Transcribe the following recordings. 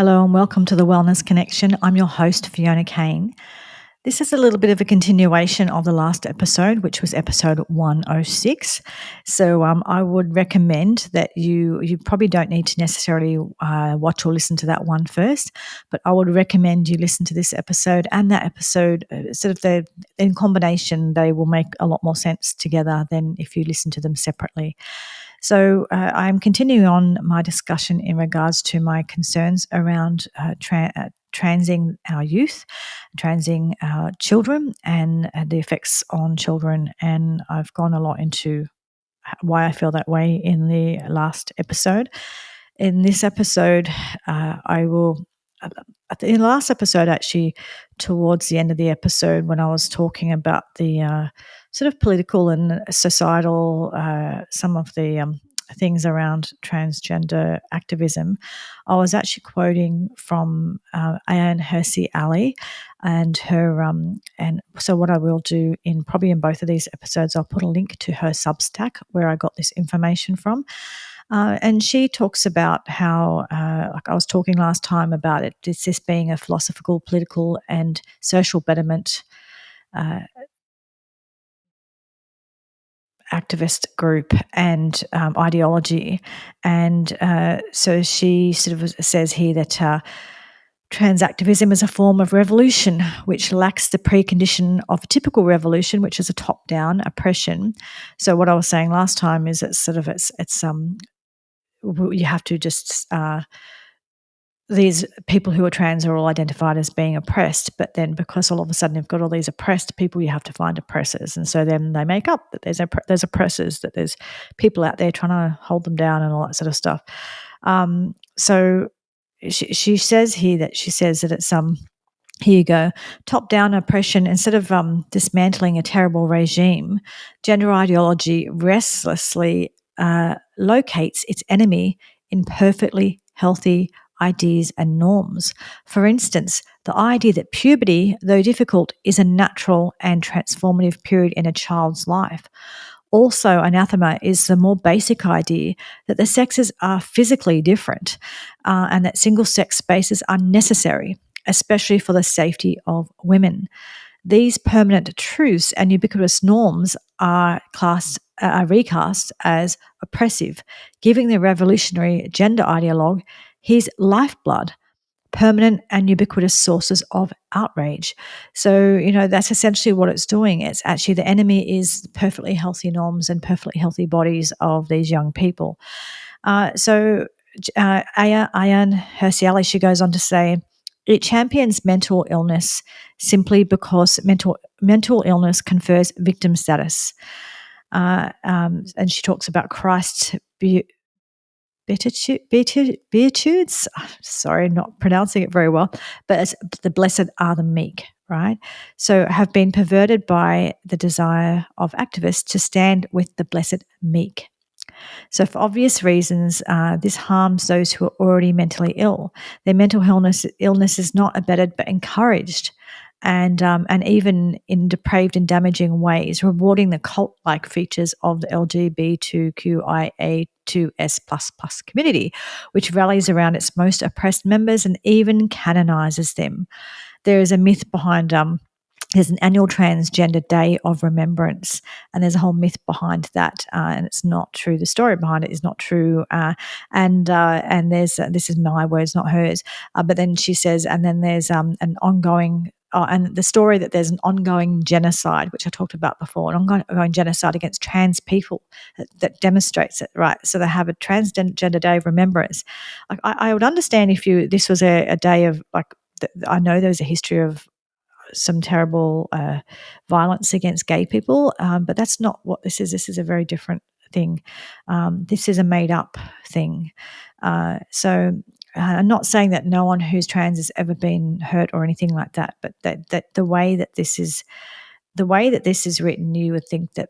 Hello and welcome to the Wellness Connection. I'm your host, Fiona Kaine. This is a little bit of a continuation of the last episode, which was episode 106. So I would recommend that you probably don't need to necessarily watch or listen to that one first, but I would recommend you listen to this episode and that episode. In combination, they will make a lot more sense together than if you listen to them separately. So I'm continuing on my discussion in regards to my concerns around transing our youth, transing our children, and the effects on children. And I've gone a lot into why I feel that way in the last episode. In this episode, I will. In the last episode, actually, towards the end of the episode, when I was talking about the sort of political and societal, some of the things around transgender activism, I was actually quoting from Ayaan Hirsi Ali and her. And so, what I will do in both of these episodes, I'll put a link to her Substack where I got this information from. And she talks about how, like I was talking last time about it, this being a philosophical, political, and social betterment activist group and ideology. And so she sort of says here that trans activism is a form of revolution which lacks the precondition of a typical revolution, which is a top-down oppression. So what I was saying last time is you have to just these people who are trans are all identified as being oppressed, but then because all of a sudden you've got all these oppressed people, you have to find oppressors, and so then they make up that there's oppressors, that there's people out there trying to hold them down and all that sort of stuff. So she says here that it's here you go. Top-down oppression. Instead of dismantling a terrible regime, gender ideology restlessly locates its enemy in perfectly healthy ideas and norms. For instance, the idea that puberty, though difficult, is a natural and transformative period in a child's life. Also, anathema is the more basic idea that the sexes are physically different and that single-sex spaces are necessary, especially for the safety of women. These permanent truths and ubiquitous norms are recast as oppressive, giving the revolutionary gender ideologue his lifeblood, permanent and ubiquitous sources of outrage. So, that's essentially what it's doing. It's actually the enemy is perfectly healthy norms and perfectly healthy bodies of these young people. Ayaan Hirsi Ali, she goes on to say, it champions mental illness simply because mental illness confers victim status. And she talks about Christ's Beatitudes. Sorry, not pronouncing it very well, but it's the blessed are the meek, right? So have been perverted by the desire of activists to stand with the blessed meek. So for obvious reasons, this harms those who are already mentally ill. Their mental illness is not abetted but encouraged, and even in depraved and damaging ways, rewarding the cult-like features of the LGBTQIA2S++ community, which rallies around its most oppressed members and even canonizes them. There is a myth behind there's an annual Transgender Day of Remembrance, and there's a whole myth behind that, and it's not true. The story behind it is not true, and there's this is my words, not hers. But then she says, and then there's an ongoing. And the story that there's an ongoing genocide, which I talked about before, an ongoing genocide against trans people that demonstrates it, right? So they have a Transgender Day of Remembrance. Like I would understand if this was a day of I know there's a history of some terrible violence against gay people, but that's not what this is. This is a very different thing. This is a made-up thing. So I'm not saying that no one who's trans has ever been hurt or anything like that, but that the way that this is written, you would think that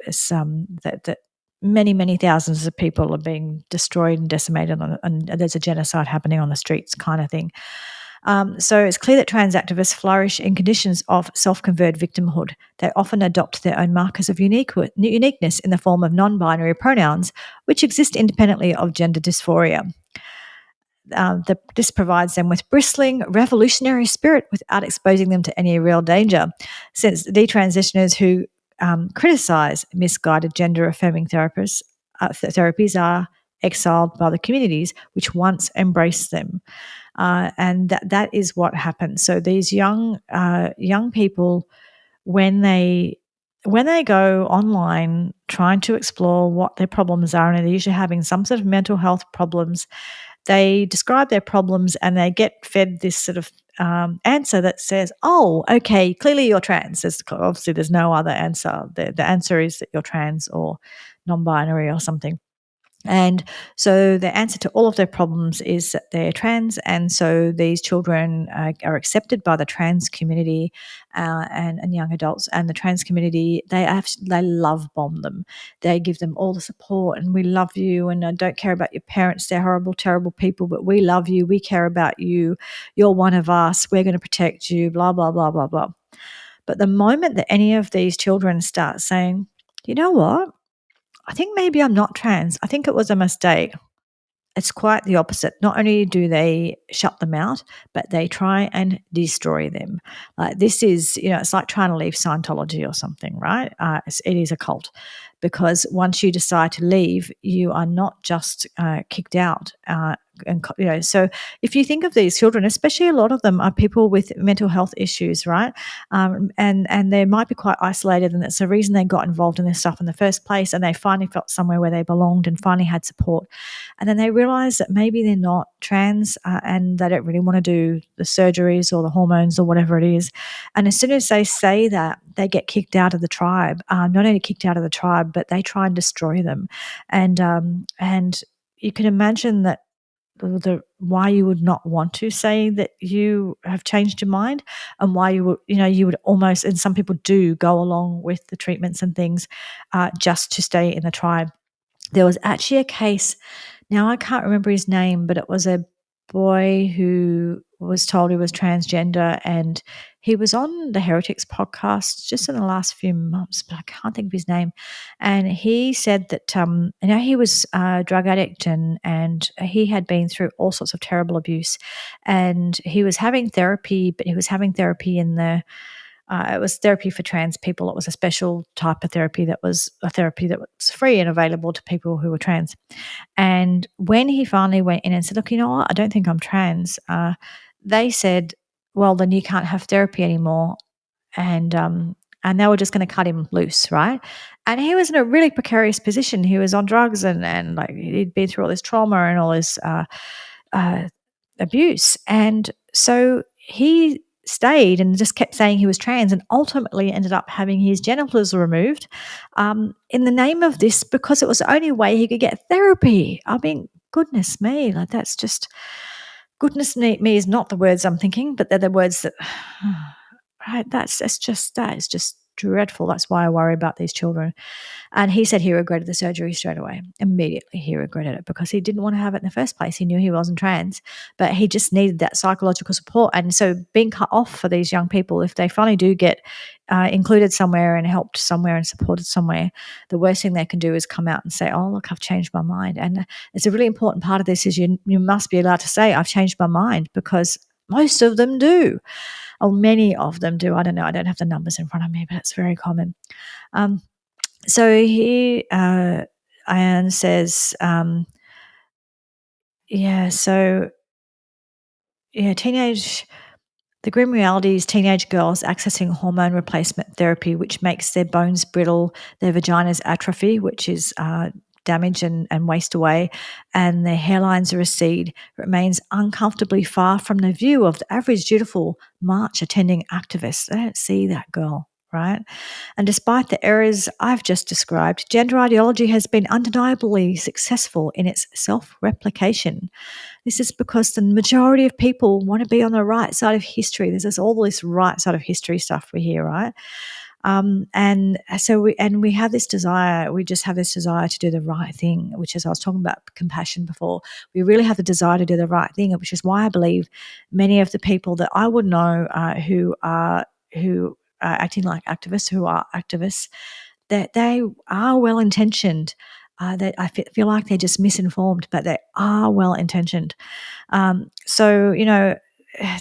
that many thousands of people are being destroyed and decimated, and there's a genocide happening on the streets, kind of thing. So it's clear that trans activists flourish in conditions of self-conferred victimhood. They often adopt their own markers of uniqueness in the form of non-binary pronouns, which exist independently of gender dysphoria. this provides them with bristling revolutionary spirit without exposing them to any real danger, since detransitioners who criticise misguided gender-affirming therapies are exiled by the communities which once embraced them. And that is what happens. So these young people, when they go online trying to explore what their problems are, and they're usually having some sort of mental health problems, they describe their problems and they get fed this sort of answer that says, "Oh, okay, clearly you're trans." Obviously, there's no other answer. The answer is that you're trans or non-binary or something. And so the answer to all of their problems is that they're trans, and so these children are accepted by the trans community and young adults. And the trans community, they love bomb them. They give them all the support, and we love you, and I don't care about your parents. They're horrible, terrible people, but we love you. We care about you. You're one of us. We're going to protect you. Blah blah blah blah blah. But the moment that any of these children start saying, "You know what? I think maybe I'm not trans. I think it was a mistake," it's quite the opposite. Not only do they shut them out, but they try and destroy them. This is, it's like trying to leave Scientology or something, right? It is a cult, because once you decide to leave, you are not just kicked out. So if you think of these children, especially a lot of them are people with mental health issues, right? And they might be quite isolated, and it's the reason they got involved in this stuff in the first place. And they finally felt somewhere where they belonged and finally had support. And then they realize that maybe they're not trans, and they don't really want to do the surgeries or the hormones or whatever it is. And as soon as they say that, they get kicked out of the tribe. Not only kicked out of the tribe, but they try and destroy them. And you can imagine that why you would not want to say that you have changed your mind, and why you would almost, and some people do go along with the treatments and things just to stay in the tribe. There was actually a case, now I can't remember his name, but it was a boy who was told he was transgender, and he was on the Heretics podcast just in the last few months, but I can't think of his name. And he said that he was a drug addict, and he had been through all sorts of terrible abuse, and he was having therapy, but he was having therapy in the it was therapy for trans people. It was a special type of therapy that was a therapy that was free and available to people who were trans. And when he finally went in and said, "Look, you know what? I don't think I'm trans," they said, "Well, then you can't have therapy anymore." And they were just going to cut him loose, right? And he was in a really precarious position. He was on drugs, and like he'd been through all this trauma and all this uh, abuse. And so he stayed and just kept saying he was trans, and ultimately ended up having his genitals removed in the name of this, because it was the only way he could get therapy. I mean, goodness me, like that's just, goodness me is not the words I'm thinking, but they're the words that, right, that is just dreadful. That's why I worry about these children. And he said he regretted the surgery straight away. Immediately, he regretted it, because he didn't want to have it in the first place. He knew he wasn't trans, but he just needed that psychological support. And so being cut off for these young people, if they finally do get included somewhere and helped somewhere and supported somewhere, the worst thing they can do is come out and say, "Oh, look, I've changed my mind." And it's a really important part of this is you must be allowed to say, "I've changed my mind," because most of them do. Or many of them do. I don't know. I don't have the numbers in front of me, but it's very common. Um, so here, Ayaan says, teenage. The grim reality is teenage girls accessing hormone replacement therapy, which makes their bones brittle, their vaginas atrophy, which is damage and waste away, and their hairlines recede, remains uncomfortably far from the view of the average dutiful march attending activist. They don't see that girl, right? And despite the errors I've just described, gender ideology has been undeniably successful in its self-replication. This is because the majority of people want to be on the right side of history. There's all this right side of history stuff we hear, right? And so we have this desire. We just have this desire to do the right thing, which is, I was talking about compassion before. We really have the desire to do the right thing, which is why I believe many of the people that I would know who are acting like activists, who are activists, that they are well intentioned. feel like they're just misinformed, but they are well intentioned. So,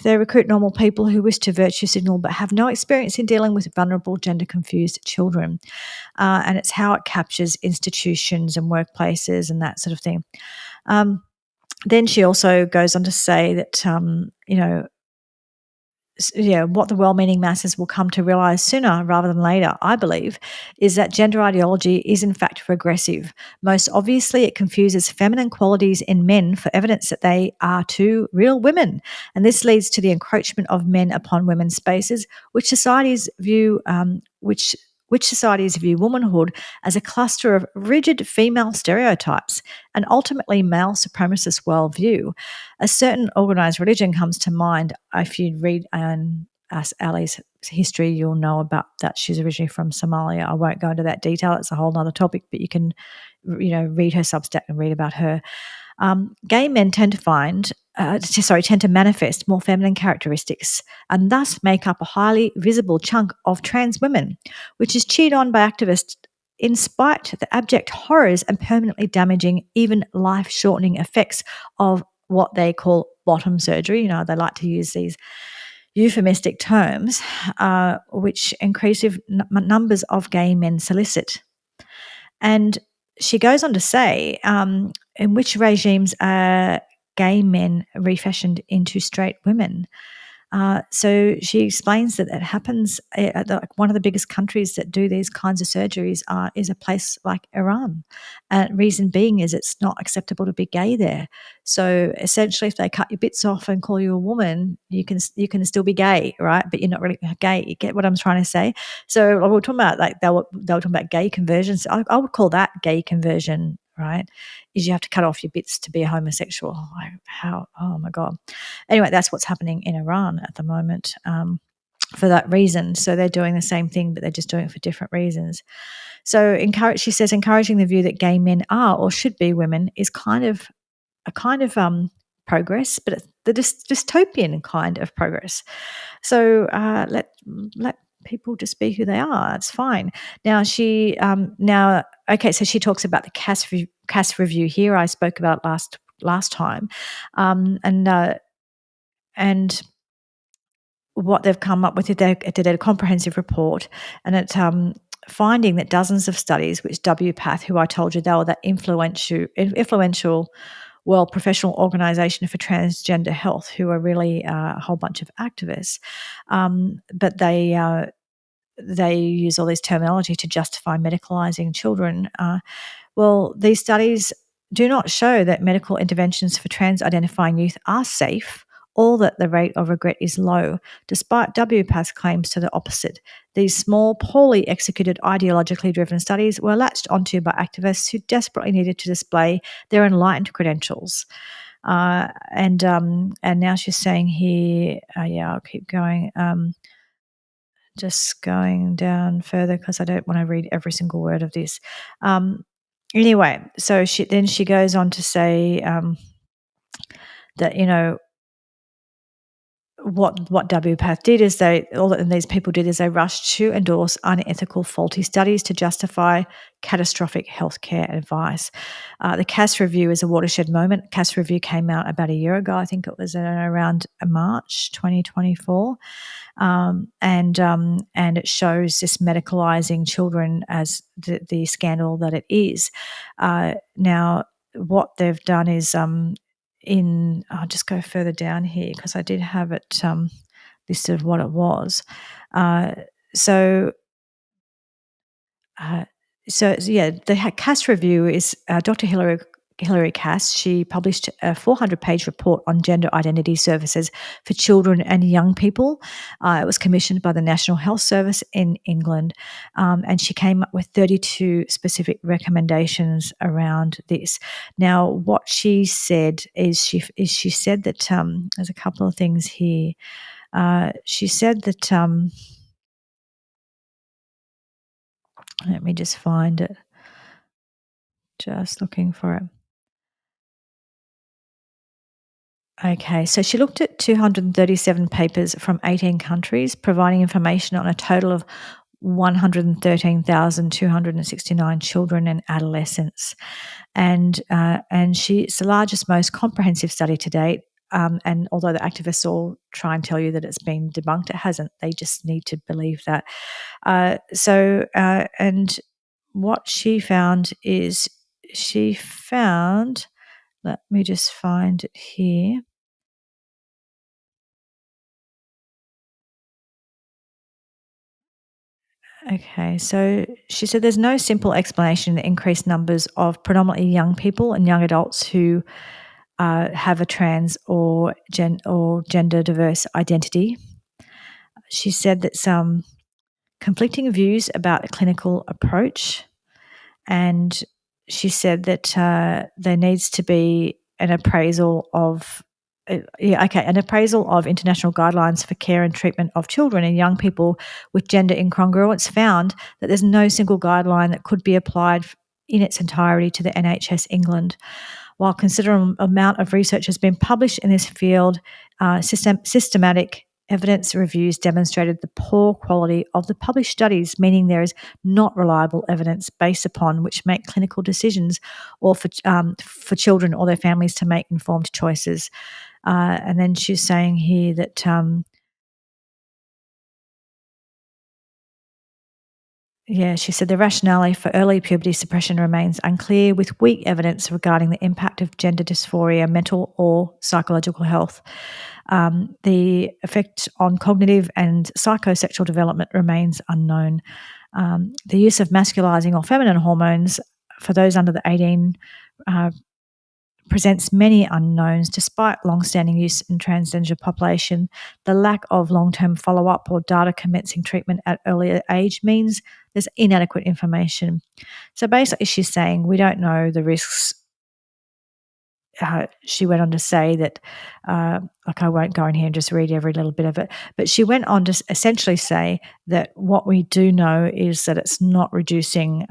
they recruit normal people who wish to virtue signal but have no experience in dealing with vulnerable, gender confused children. And it's how it captures institutions and workplaces and that sort of thing. Um, then she also goes on to say that, what the well-meaning masses will come to realize sooner rather than later, I believe, is that gender ideology is in fact regressive. Most obviously, it confuses feminine qualities in men for evidence that they are too real women, and this leads to the encroachment of men upon women's spaces, which societies view womanhood as a cluster of rigid female stereotypes, an ultimately male supremacist worldview. A certain organized religion comes to mind. If you read Ali's history, you'll know about that. She's originally from Somalia. I won't go into that detail. It's a whole other topic, but you can, read her Substack and read about her. Gay men tend to manifest more feminine characteristics and thus make up a highly visible chunk of trans women, which is cheered on by activists in spite of the abject horrors and permanently damaging, even life-shortening effects of what they call bottom surgery. They like to use these euphemistic terms, which increasing numbers of gay men solicit. And she goes on to say, in which regimes are gay men refashioned into straight women? So she explains that it happens one of the biggest countries that do these kinds of surgeries is a place like Iran. Reason being is it's not acceptable to be gay there. So essentially, if they cut your bits off and call you a woman, you can still be gay, right? But you're not really gay. You get what I'm trying to say? So we were talking about they were talking about gay conversions. I would call that gay conversion, right? Is you have to cut off your bits to be a homosexual. Oh my God. Anyway, that's what's happening in Iran at the moment, for that reason. So they're doing the same thing, but they're just doing it for different reasons. So she says encouraging the view that gay men are or should be women is kind of progress, but it's the dystopian kind of progress. So let people just be who they are. It's fine. Now so she talks about the CAS review here. I spoke about last time, and what they've come up with is they did a comprehensive report, and it's finding that dozens of studies, which WPATH, who I told you they were that influential world professional organisation for transgender health, who are really a whole bunch of activists, but they use all this terminology to justify medicalising children. Well, these studies do not show that medical interventions for trans identifying youth are safe or that the rate of regret is low, despite WPATH's claims to the opposite. These small, poorly executed, ideologically driven studies were latched onto by activists who desperately needed to display their enlightened credentials. And now she's saying here, I'll keep going. Just going down further because I don't want to read every single word of this. Anyway, so she goes on to say that what WPATH did is these people did is they rushed to endorse unethical, faulty studies to justify catastrophic healthcare advice. The CAS review is a watershed moment. CAS review came out about a year ago. I think it was around March 2024. And it shows this medicalising children as the scandal that it is. Now, what they've done is I'll just go further down here because I did have it listed what it was. So the CAS review is Dr. Hilary Cass. She published a 400-page report on gender identity services for children and young people. It was commissioned by the National Health Service in England, and she came up with 32 specific recommendations around this. Now, what she said is she said that there's a couple of things here. She said that let me just find it. Just looking for it. Okay, so she looked at 237 papers from 18 countries, providing information on a total of 113,269 children and adolescents. And it's the largest, most comprehensive study to date. And although the activists all try and tell you that it's been debunked, it hasn't. They just need to believe that. And what she found is let me just find it here. Okay, so she said there's no simple explanation for the increased numbers of predominantly young people and young adults who have a trans or gender diverse identity. She said that some conflicting views about the clinical approach, and she said that there needs to be an appraisal of an appraisal of international guidelines for care and treatment of children and young people with gender incongruence found that there's no single guideline that could be applied in its entirety to the NHS England. While considerable amount of research has been published in this field, systematic evidence reviews demonstrated the poor quality of the published studies, meaning there is not reliable evidence based upon which make clinical decisions or for children or their families to make informed choices. And then she's saying here that yeah, she said the rationale for early puberty suppression remains unclear, with weak evidence regarding the impact of gender dysphoria, mental or psychological health. The effect on cognitive and psychosexual development remains unknown. The use of masculizing or feminine hormones for those under the 18 uh, presents many unknowns despite long-standing use in transgender population. The lack of long-term follow-up or data commencing treatment at earlier age means there's inadequate information. So basically she's saying we don't know the risks. She went on to say that, like I won't go in here and just read every little bit of it, but she went on to essentially say that what we do know is that it's not reducing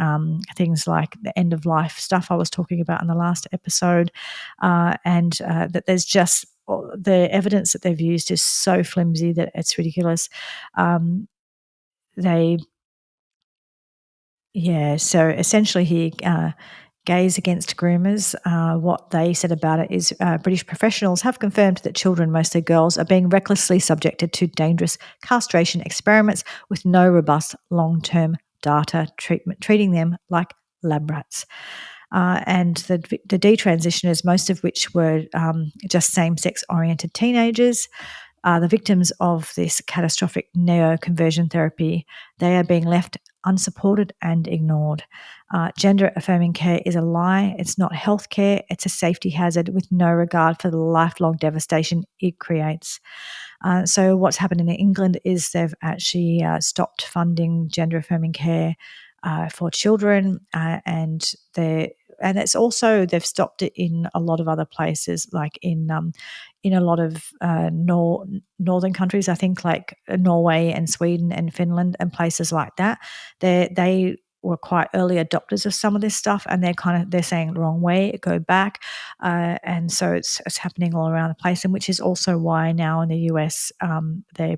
things like the end of life stuff I was talking about in the last episode, and that there's just the evidence that they've used is so flimsy that it's ridiculous. They Yeah, so essentially here, Gays Against Groomers, what they said about it is British professionals have confirmed that children, mostly girls, are being recklessly subjected to dangerous castration experiments with no robust long-term data treatment, treating them like lab rats. And the detransitioners, most of which were just same-sex oriented teenagers, the victims of this catastrophic neoconversion therapy, they are being left unsupported and ignored. Gender affirming care is a lie. It's not healthcare. It's a safety hazard with no regard for the lifelong devastation it creates. So what's happened in England is they've actually stopped funding gender affirming care for children, and it's also they've stopped it in a lot of other places, like in a lot of northern countries, I think, like Norway and Sweden and Finland and places like that. They were quite early adopters of some of this stuff, and they're saying wrong way, go back, and so it's happening all around the place, and which is also why now in the US they're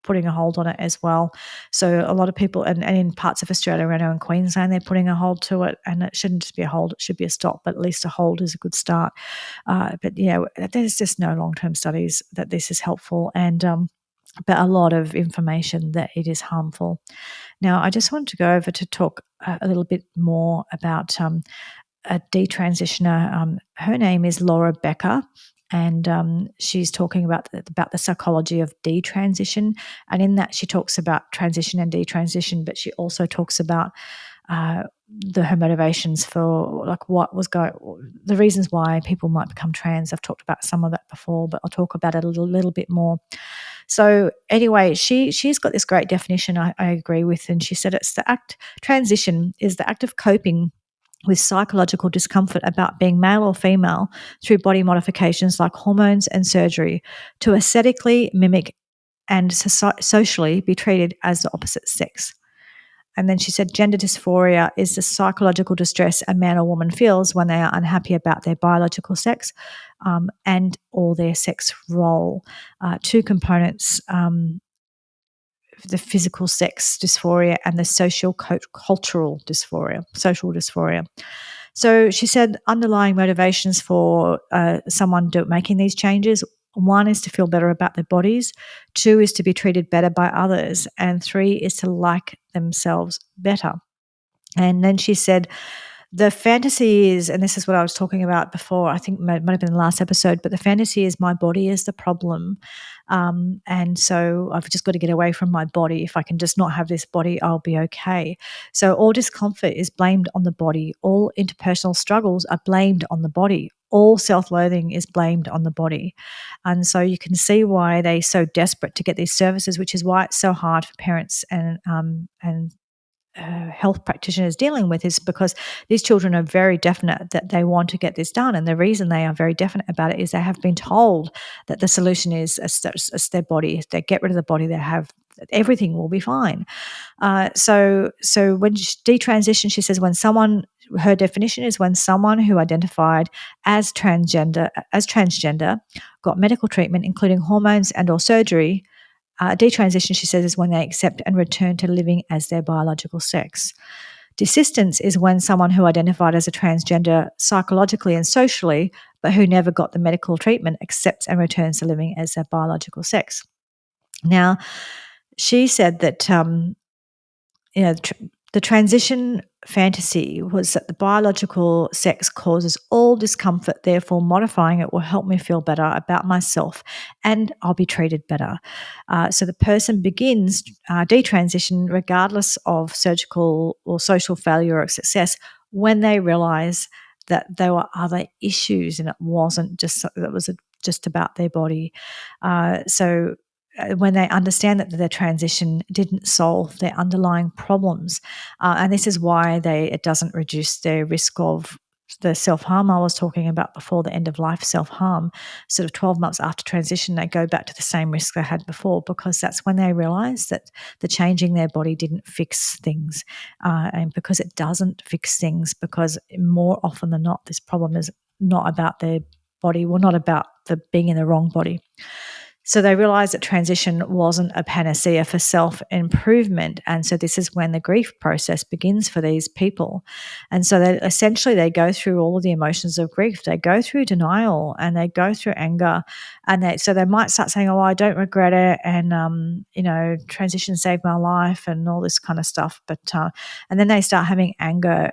putting a hold on it as well. So a lot of people, and in parts of Australia, I know in Queensland, they're putting a hold to it, and it shouldn't just be a hold; it should be a stop. But at least a hold is a good start. But yeah, there's just no long-term studies that this is helpful, and but a lot of information that it is harmful. Now, I just wanted to go over to talk a little bit more about a detransitioner. Her name is Laura Becker, and she's talking about the psychology of detransition. And in that, she talks about transition and detransition, but she also talks about uh, her motivations for like the reasons why people might become trans. I've talked about some of that before, but I'll talk about it a little bit more. So anyway, she's got this great definition I agree with, and she said transition is the act of coping with psychological discomfort about being male or female through body modifications like hormones and surgery to aesthetically mimic and socially be treated as the opposite sex. And then she said gender dysphoria is the psychological distress a man or woman feels when they are unhappy about their biological sex and or their sex role. Two components the physical sex dysphoria and the cultural dysphoria, social dysphoria. So she said underlying motivations for someone making these changes: one is to feel better about their bodies, two is to be treated better by others, and three is to like themselves better. And then she said the fantasy is, and this is what I was talking about before, I think might have been the last episode, but the fantasy is my body is the problem. And so I've just got to get away from my body. If I can just not have this body, I'll be okay. So all discomfort is blamed on the body. All interpersonal struggles are blamed on the body. All self-loathing is blamed on the body. And so you can see why they're so desperate to get these services, which is why it's so hard for parents and health practitioners dealing with, is because these children are very definite that they want to get this done. And the reason they are very definite about it is they have been told that the solution is their body. If they get rid of the body, they have everything will be fine. So when detransition, she says, her definition is when someone who identified as transgender got medical treatment, including hormones and or surgery. Detransition, she says, is when they accept and return to living as their biological sex. Desistance is when someone who identified as a transgender psychologically and socially, but who never got the medical treatment, accepts and returns to living as their biological sex. Now, she said that the transition fantasy was that the biological sex causes all discomfort, therefore modifying it will help me feel better about myself and I'll be treated better. So the person begins detransition regardless of surgical or social failure or success when they realise that there were other issues and it wasn't just that was just about their body. So when they understand that their transition didn't solve their underlying problems. And this is why it doesn't reduce their risk of the self-harm I was talking about before, the end-of-life self-harm. Sort of 12 months after transition, they go back to the same risk they had before, because that's when they realise that the changing their body didn't fix things. And because it doesn't fix things, because more often than not, this problem is not about their body, not about being in the wrong body. So they realised that transition wasn't a panacea for self-improvement. And so this is when the grief process begins for these people. And so they go through all of the emotions of grief. They go through denial and they go through anger. And they might start saying, oh, I don't regret it. And, transition saved my life and all this kind of stuff. But and then they start having anger.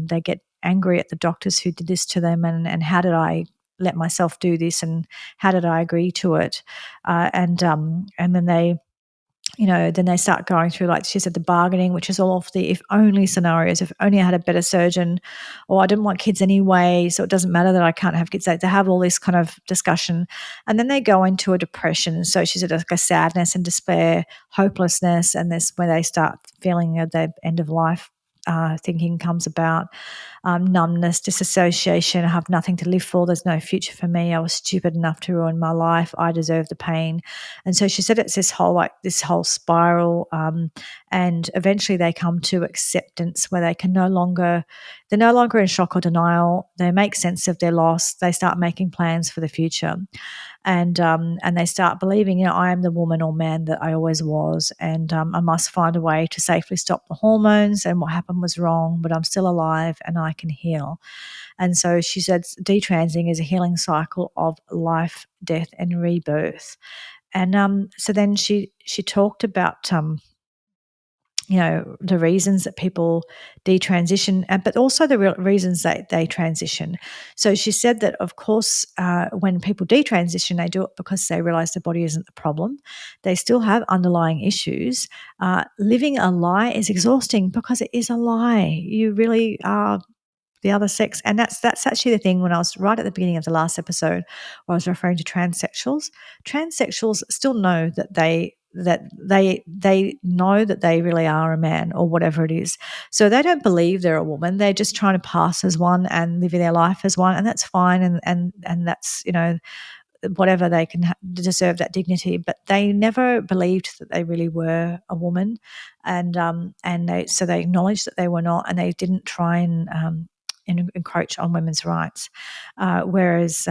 They get angry at the doctors who did this to them, and how did I let myself do this, and how did I agree to it? And then they start going through, like she said, the bargaining, which is all of the if only scenarios. If only I had a better surgeon, or I didn't want kids anyway, so it doesn't matter that I can't have kids. They have all this kind of discussion, and then they go into a depression. So she said like a sadness and despair, hopelessness, and this where they start feeling at the end of life. Thinking comes about, numbness, disassociation. I have nothing to live for. There's no future for me. I was stupid enough to ruin my life. I deserve the pain. And so she said it's this whole spiral, and eventually they come to acceptance where they're no longer in shock or denial. They make sense of their loss. They start making plans for the future. And they start believing, I am the woman or man that I always was, and I must find a way to safely stop the hormones, and what happened was wrong, but I'm still alive and I can heal. And so she said detransing is a healing cycle of life, death, and rebirth. And so then she talked about the reasons that people detransition, but also the reasons they transition. So she said that, of course, when people detransition, they do it because they realize the body isn't the problem. They still have underlying issues. Living a lie is exhausting because it is a lie. You really are the other sex. And that's actually the thing. When I was right at the beginning of the last episode where I was referring to transsexuals still know that they know that they really are a man or whatever it is. So they don't believe they're a woman. They're just trying to pass as one and live their life as one, and that's fine. And that's, whatever, they can deserve that dignity, but they never believed that they really were a woman, and they acknowledged that they were not, and they didn't try and encroach on women's rights, whereas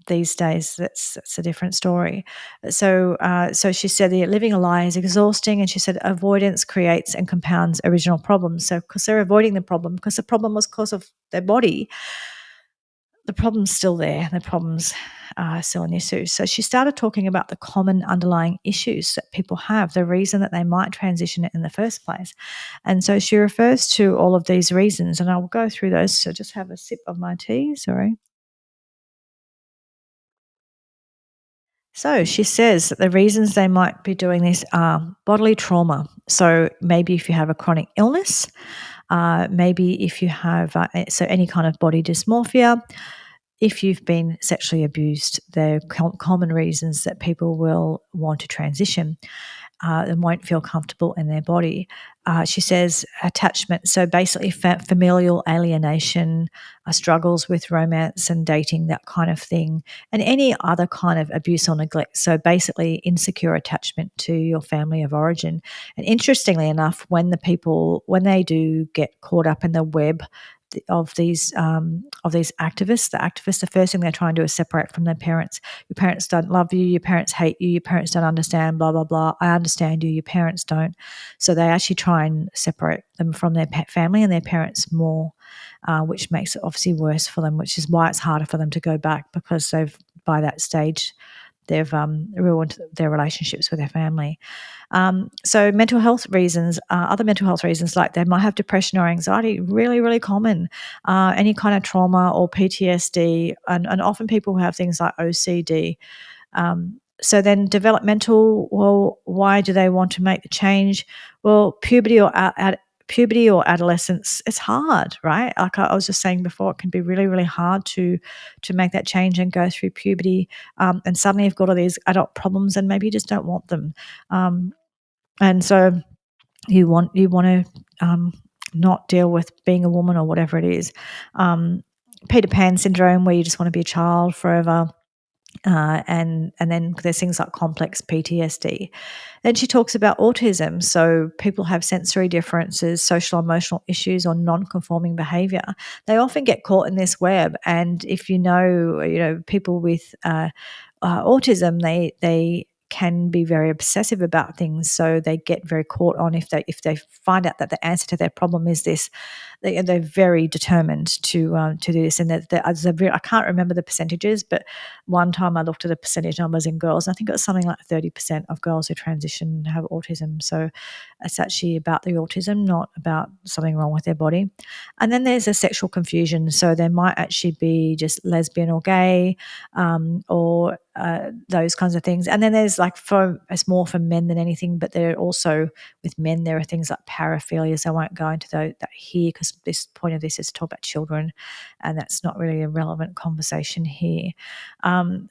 these days. That's a different story. So she said that living a lie is exhausting, and she said avoidance creates and compounds original problems. So because they're avoiding the problem, because the problem was because of their body, the problem's still there. The problem's still an issue. So she started talking about the common underlying issues that people have, the reason that they might transition it in the first place. And so she refers to all of these reasons, and I'll go through those. So just have a sip of my tea. Sorry. So she says that the reasons they might be doing this are bodily trauma. So maybe if you have a chronic illness, maybe if you have so any kind of body dysmorphia, if you've been sexually abused, they're common reasons that people will want to transition and won't feel comfortable in their body. She says attachment, so basically familial alienation, struggles with romance and dating, that kind of thing, and any other kind of abuse or neglect. So basically, insecure attachment to your family of origin. And interestingly enough, when they do get caught up in the web of these activists, the first thing they try and do is separate from their parents. Your parents don't love you, your parents hate you, your parents don't understand, blah blah blah. I understand you, your parents don't. So they actually try and separate them from their family and their parents more, which makes it obviously worse for them, which is why it's harder for them to go back, because they've by that stage they've ruined their relationships with their family. So mental health reasons, other mental health reasons, like they might have depression or anxiety, really, really common. Any kind of trauma or PTSD, and often people who have things like OCD. So then developmental, well, why do they want to make the change? Well, puberty or adolescence, it's hard, right? Like I was just saying before, it can be really, really hard to make that change and go through puberty. And suddenly you've got all these adult problems, and maybe you just don't want them. And so you want to not deal with being a woman or whatever it is. Peter Pan syndrome, where you just want to be a child forever. And then there's things like complex PTSD. Then she talks about autism. So people have sensory differences, social emotional issues, or non-conforming behaviour. They often get caught in this web. And if people with autism, they can be very obsessive about things. So they get very caught on if they find out that the answer to their problem is this, they're very determined to do this. And I can't remember the percentages, but one time I looked at the percentage numbers in girls, and I think it was something like 30% of girls who transition have autism. So it's actually about the autism, not about something wrong with their body. And then there's a sexual confusion. So there might actually be just lesbian or gay, or those kinds of things. And then there's it's more for men than anything, but there are also, with men, there are things like paraphilias. I won't go into that here, because this point of this is to talk about children, and that's not really a relevant conversation here.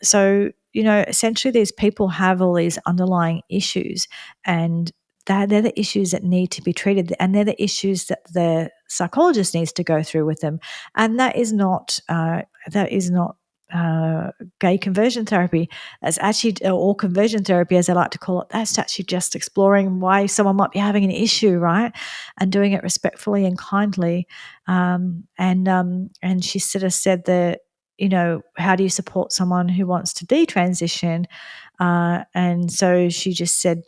So, essentially these people have all these underlying issues, and they're the issues that need to be treated, and they're the issues that the psychologist needs to go through with them. And that is not gay conversion therapy. That's actually, or conversion therapy, as I like to call it. That's actually just exploring why someone might be having an issue, right, and doing it respectfully and kindly. And she sort of said that, how do you support someone who wants to detransition? And so she just said,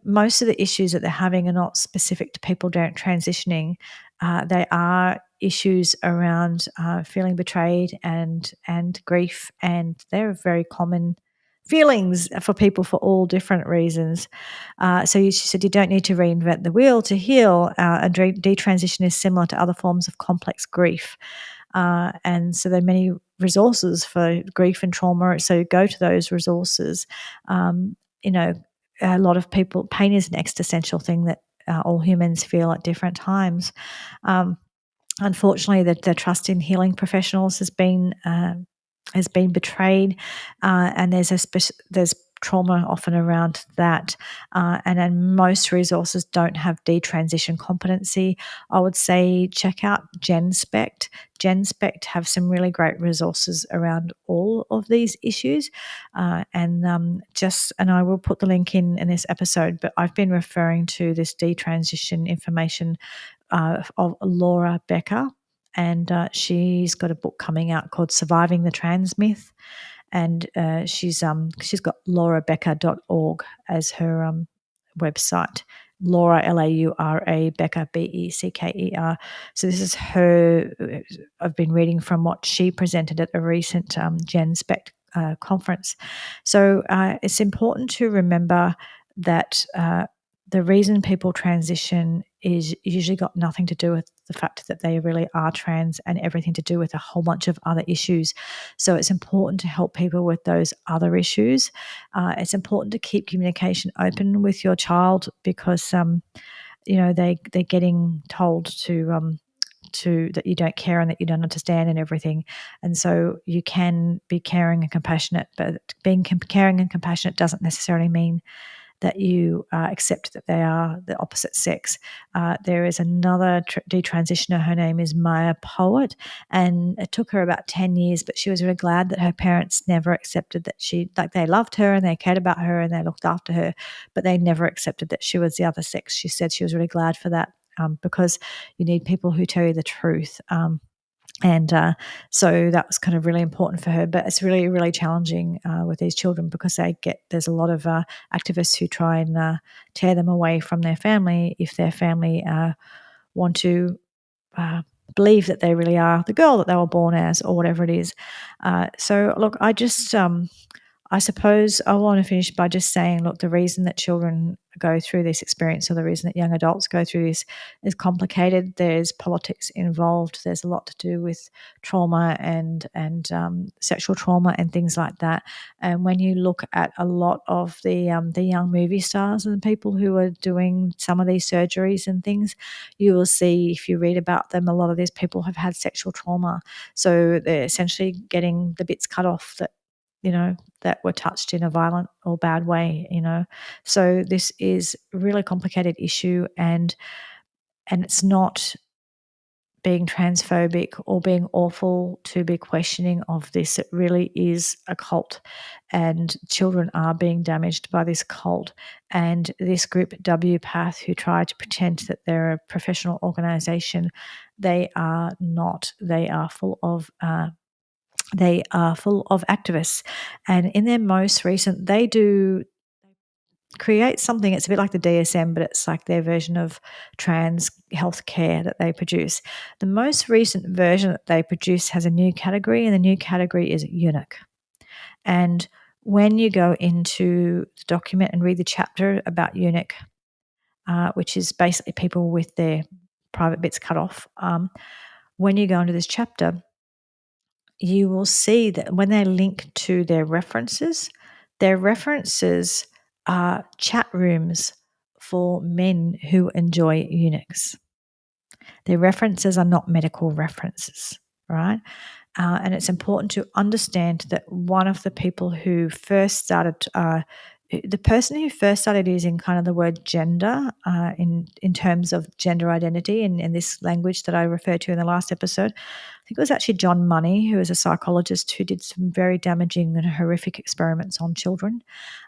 most of the issues that they're having are not specific to people transitioning. They are issues around feeling betrayed and grief, and they're very common feelings for people for all different reasons. She said you don't need to reinvent the wheel to heal, and detransition is similar to other forms of complex grief. And so there are many resources for grief and trauma, so go to those resources. You know, a lot of people, pain is an existential thing that all humans feel at different times. Um, Unfortunately, the trust in healing professionals has been betrayed, and there's trauma often around that, and most resources don't have detransition competency. I would say check out Genspect. Genspect have some really great resources around all of these issues, and I will put the link in this episode. But I've been referring to this detransition information of Laura Becker. and she's got a book coming out called Surviving the Trans Myth, and she's got laurabecker.org as her website. Laura, Laura, Becker, Becker. So this is her. I've been reading from what she presented at a recent Genspect conference. So it's important to remember that the reason people transition is usually got nothing to do with the fact that they really are trans, and everything to do with a whole bunch of other issues. So it's important to help people with those other issues. It's important to keep communication open with your child, because they're getting told to that you don't care and that you don't understand and everything. And so you can be caring and compassionate, but being caring and compassionate doesn't necessarily mean that you accept that they are the opposite sex. There is another detransitioner. Her name is Maya Poet, and it took her about 10 years, but she was really glad that her parents never accepted that they loved her and they cared about her and they looked after her, but they never accepted that she was the other sex. She said she was really glad for that, because you need people who tell you the truth. And so that was kind of really important for her. But it's really, really challenging with these children, because there's a lot of activists who try and tear them away from their family if their family want to believe that they really are the girl that they were born as, or whatever it is. So look, I suppose I want to finish by just saying, look, the reason that children go through this experience, or the reason that young adults go through this, is complicated. There's politics involved. There's a lot to do with trauma and sexual trauma and things like that. And when you look at a lot of the young movie stars and people who are doing some of these surgeries and things, you will see, if you read about them, a lot of these people have had sexual trauma. So they're essentially getting the bits cut off that were touched in a violent or bad way. So this is a really complicated issue, and it's not being transphobic or being awful to be questioning of this. It really is a cult, and children are being damaged by this cult. And this group, WPATH, who try to pretend that they're a professional organisation, they are not. They are full of activists. And in their most recent, they do create something, it's a bit like the DSM, but it's like their version of trans healthcare that they produce. The most recent version that they produce has a new category, and the new category is eunuch. And when you go into the document and read the chapter about eunuch, which is basically people with their private bits cut off, when you go into this chapter, you will see that when they link to their references are chat rooms for men who enjoy eunuchs. Their references are not medical references, right? And it's important to understand that one of the people who first started, the person who first started using kind of the word gender in terms of gender identity in this language that I referred to in the last episode, I think it was actually John Money, who is a psychologist who did some very damaging and horrific experiments on children,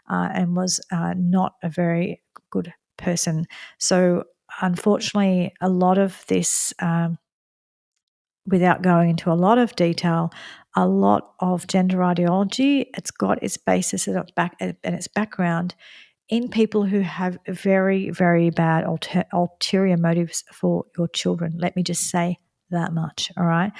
and was not a very good person. So unfortunately, a lot of this, without going into a lot of detail, a lot of gender ideology, it's got its basis and its background in people who have very, very bad ulterior motives for your children. Let me just say that much. All right.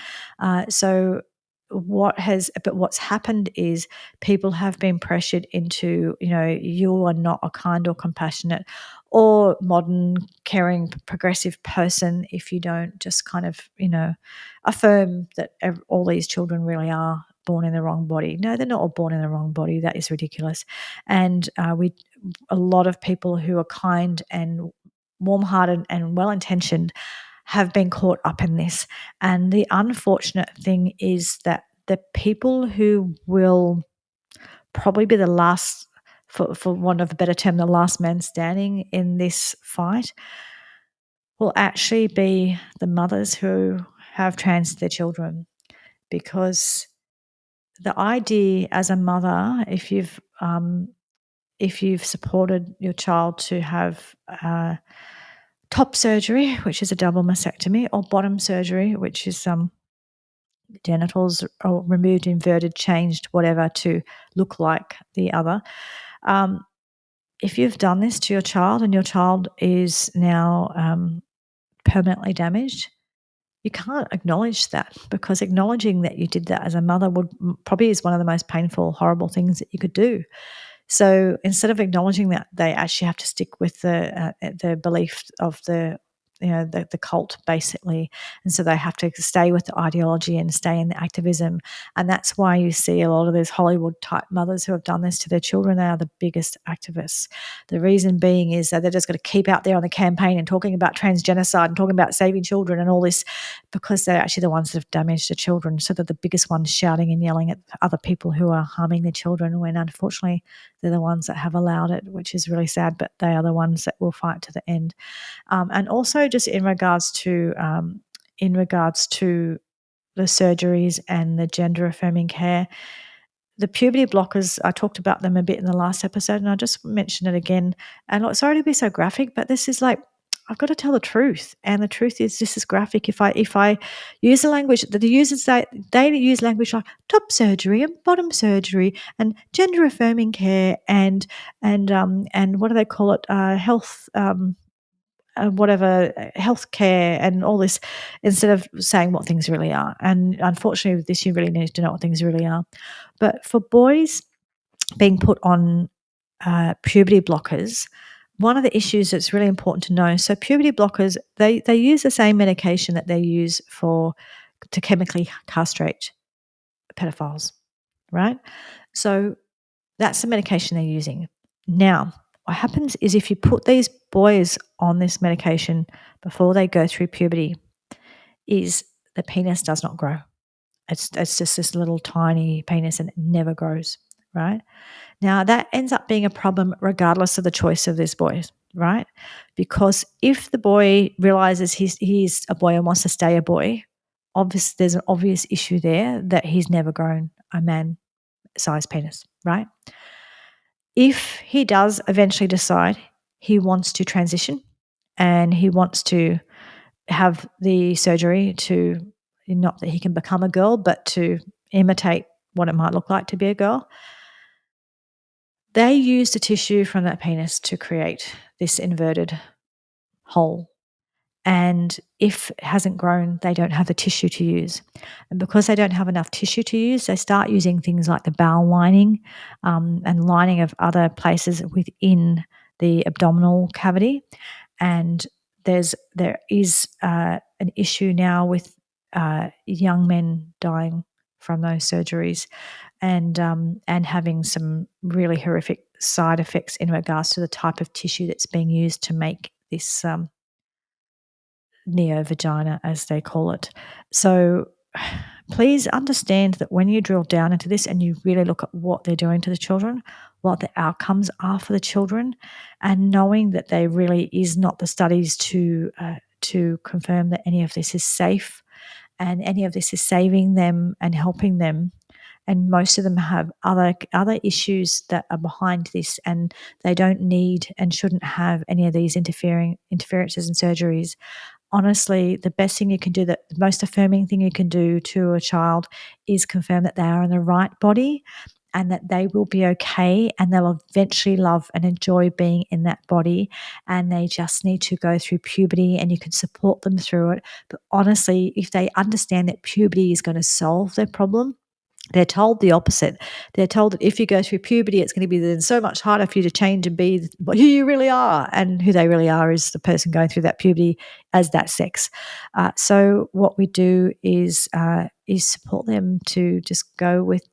So what's happened is people have been pressured into, you are not a kind or compassionate or modern, caring, progressive person if you don't just kind of, affirm that all these children really are born in the wrong body. No, they're not all born in the wrong body. That is ridiculous. And a lot of people who are kind and warm-hearted and well-intentioned have been caught up in this. And the unfortunate thing is that the people who will probably be the last, for want of a better term, the last man standing in this fight will actually be the mothers who have trans their children. Because the idea as a mother, if you've supported your child to have top surgery, which is a double mastectomy, or bottom surgery, which is genitals are removed, inverted, changed, whatever, to look like the other. If you've done this to your child and your child is now permanently damaged, you can't acknowledge that, because acknowledging that you did that as a mother would probably is one of the most painful, horrible things that you could do. So instead of acknowledging that, they actually have to stick with the belief of the cult, basically, and so they have to stay with the ideology and stay in the activism. And that's why you see a lot of these Hollywood type mothers who have done this to their children. They are the biggest activists. The reason being is that they're just going to keep out there on the campaign and talking about transgenocide and talking about saving children and all this, because they're actually the ones that have damaged the children. So they're the biggest ones shouting and yelling at other people who are harming their children, when unfortunately they're the ones that have allowed it, which is really sad, but they are the ones that will fight to the end. And also, just in regards to the surgeries and the gender affirming care, the puberty blockers, I talked about them a bit in the last episode, and I'll just mention it again. And sorry to be so graphic, but this is like, I've got to tell the truth, and the truth is this is graphic. If I use the language that the users say, they use language like top surgery and bottom surgery and gender affirming care and what do they call it, health. Whatever, healthcare and all this, instead of saying what things really are. And unfortunately, with this, you really need to know what things really are. But for boys being put on puberty blockers, one of the issues that's really important to know. So puberty blockers, they use the same medication that they use to chemically castrate pedophiles, right? So that's the medication they're using. Now, what happens is if you put these boys on this medication before they go through puberty, is the penis does not grow. It's just this little tiny penis and it never grows, right? Now, that ends up being a problem regardless of the choice of this boy, right? Because if the boy realizes he's a boy and wants to stay a boy, there's an obvious issue there that he's never grown a man-sized penis, right? If he does eventually decide he wants to transition and he wants to have the surgery to, not that he can become a girl, but to imitate what it might look like to be a girl, they use the tissue from that penis to create this inverted hole. And if it hasn't grown, they don't have the tissue to use. And because they don't have enough tissue to use, they start using things like the bowel lining and lining of other places within the abdominal cavity. And there is an issue now with young men dying from those surgeries and having some really horrific side effects in regards to the type of tissue that's being used to make this neo-vagina, as they call it. So please understand that when you drill down into this and you really look at what they're doing to the children, what the outcomes are for the children, and knowing that there really is not the studies to confirm that any of this is safe and any of this is saving them and helping them. And most of them have other issues that are behind this, and they don't need and shouldn't have any of these interferences and surgeries. Honestly, the best thing you can do, the most affirming thing you can do to a child, is confirm that they are in the right body and that they will be okay and they'll eventually love and enjoy being in that body, and they just need to go through puberty and you can support them through it. But honestly, if they understand that puberty is going to solve their problem, they're told the opposite. They're told that if you go through puberty, it's going to be then so much harder for you to change and be who you really are. And who they really are is the person going through that puberty as that sex. So what we do is support them to just go with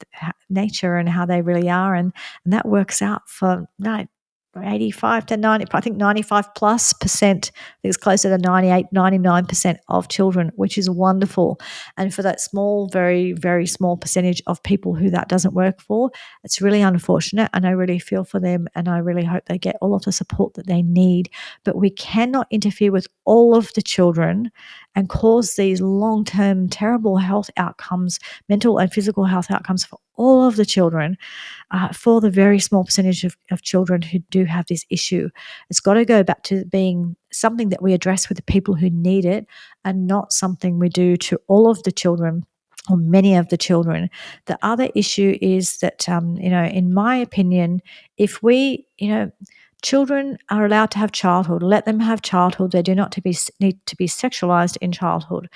nature and how they really are. And that works out for 85 to 90, I think 95 plus percent, I think it's closer to 98, 99% of children, which is wonderful. And for that small, very, very small percentage of people who that doesn't work for, it's really unfortunate. And I really feel for them and I really hope they get all of the support that they need. But we cannot interfere with all of the children and cause these long-term terrible health outcomes, mental and physical health outcomes for all of the children, for the very small percentage of children who do have this issue. It's got to go back to being something that we address with the people who need it, and not something we do to all of the children or many of the children. The other issue is that, in my opinion, if we, children are allowed to have childhood, let them have childhood. They do not need to be sexualized in childhood.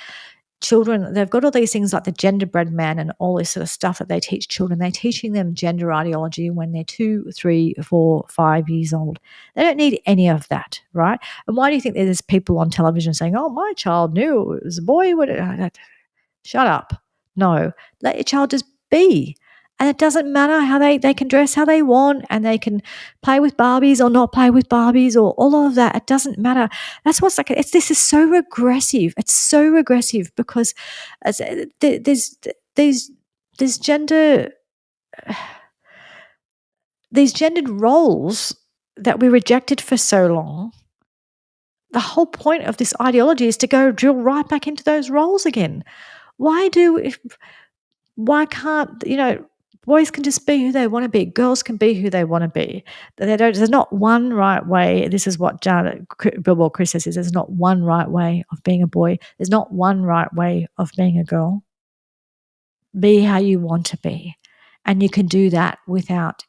Children, they've got all these things like the genderbread man and all this sort of stuff that they teach children. They're teaching them gender ideology when they're 2, 3, 4, 5 years old. They don't need any of that, right? And why do you think there's people on television saying, "Oh, my child knew it was a boy"? Shut up. No, let your child just be. And it doesn't matter how they can dress how they want, and they can play with Barbies or not play with Barbies or all of that. It doesn't matter. That's what's like. This is so regressive. It's so regressive because there's there's gender these gendered roles that we rejected for so long. The whole point of this ideology is to go drill right back into those roles again. Why do why can't, boys can just be who they want to be, girls can be who they want to be. There's not one right way. This is what Billboard Chris says, is there's not one right way of being a boy. There's not one right way of being a girl. Be how you want to be. And you can do that without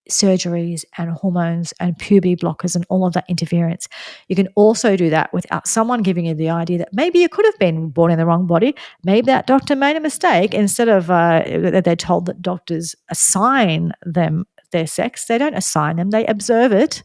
surgeries and hormones and puberty blockers and all of that interference. You can also do that without someone giving you the idea that maybe you could have been born in the wrong body. Maybe that doctor made a mistake. Instead of they're told that doctors assign them their sex, they don't assign them, they observe it.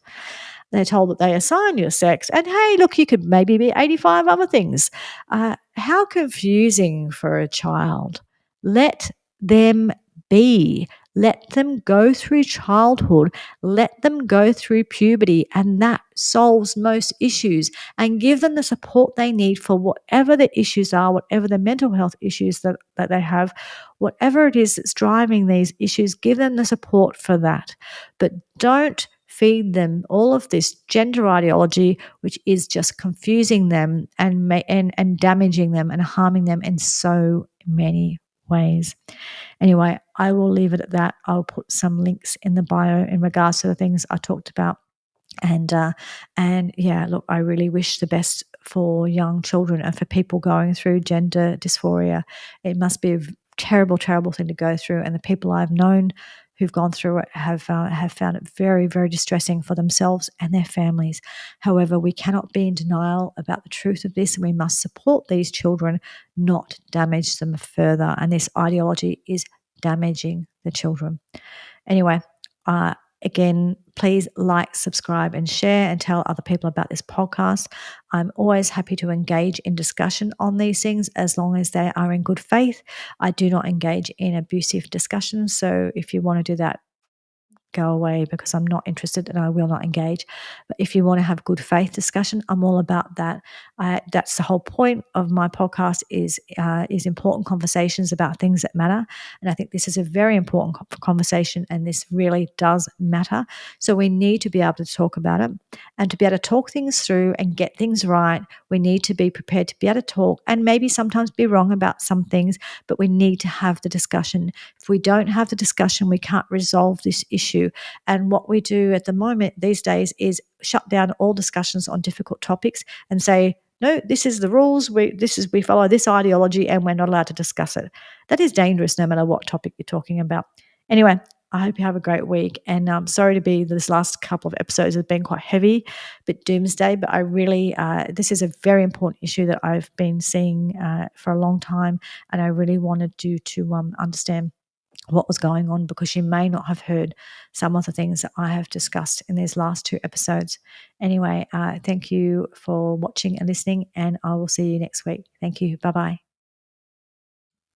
They're told that they assign your sex, and hey, look, you could maybe be 85 other things. How confusing for a child. Let them be. Let them go through childhood. Let them go through puberty, and that solves most issues. And give them the support they need for whatever the issues are, whatever the mental health issues that they have, whatever it is that's driving these issues, give them the support for that. But don't feed them all of this gender ideology, which is just confusing them and damaging them and harming them in so many ways. Anyway, I will leave it at that. I'll put some links in the bio in regards to the things I talked about. And yeah, look, I really wish the best for young children and for people going through gender dysphoria. It must be a terrible, terrible thing to go through. And the people I've known who've gone through it have found it very, very distressing for themselves and their families. However, we cannot be in denial about the truth of this, and we must support these children, not damage them further. And this ideology is damaging the children. Anyway, again, please like, subscribe, and share, and tell other people about this podcast. I'm always happy to engage in discussion on these things as long as they are in good faith. I do not engage in abusive discussions. So if you want to do that, go away, because I'm not interested and I will not engage. But if you want to have good faith discussion, I'm all about that. That's the whole point of my podcast is important conversations about things that matter. And I think this is a very important conversation, and this really does matter. So we need to be able to talk about it, and to be able to talk things through and get things right. We need to be prepared to be able to talk, and maybe sometimes be wrong about some things, but we need to have the discussion. If we don't have the discussion, we can't resolve this issue. And what we do at the moment these days is shut down all discussions on difficult topics and say, no, this is the rules. We follow this ideology, and we're not allowed to discuss it. That is dangerous, no matter what topic you're talking about. Anyway, I hope you have a great week. And I'm sorry to be, this last couple of episodes have been quite heavy, a bit doomsday, but I really, this is a very important issue that I've been seeing for a long time. And I really wanted you to understand what was going on, because you may not have heard some of the things that I have discussed in these last 2 episodes. Anyway, thank you for watching and listening, and I will see you next week. Thank you. Bye-bye.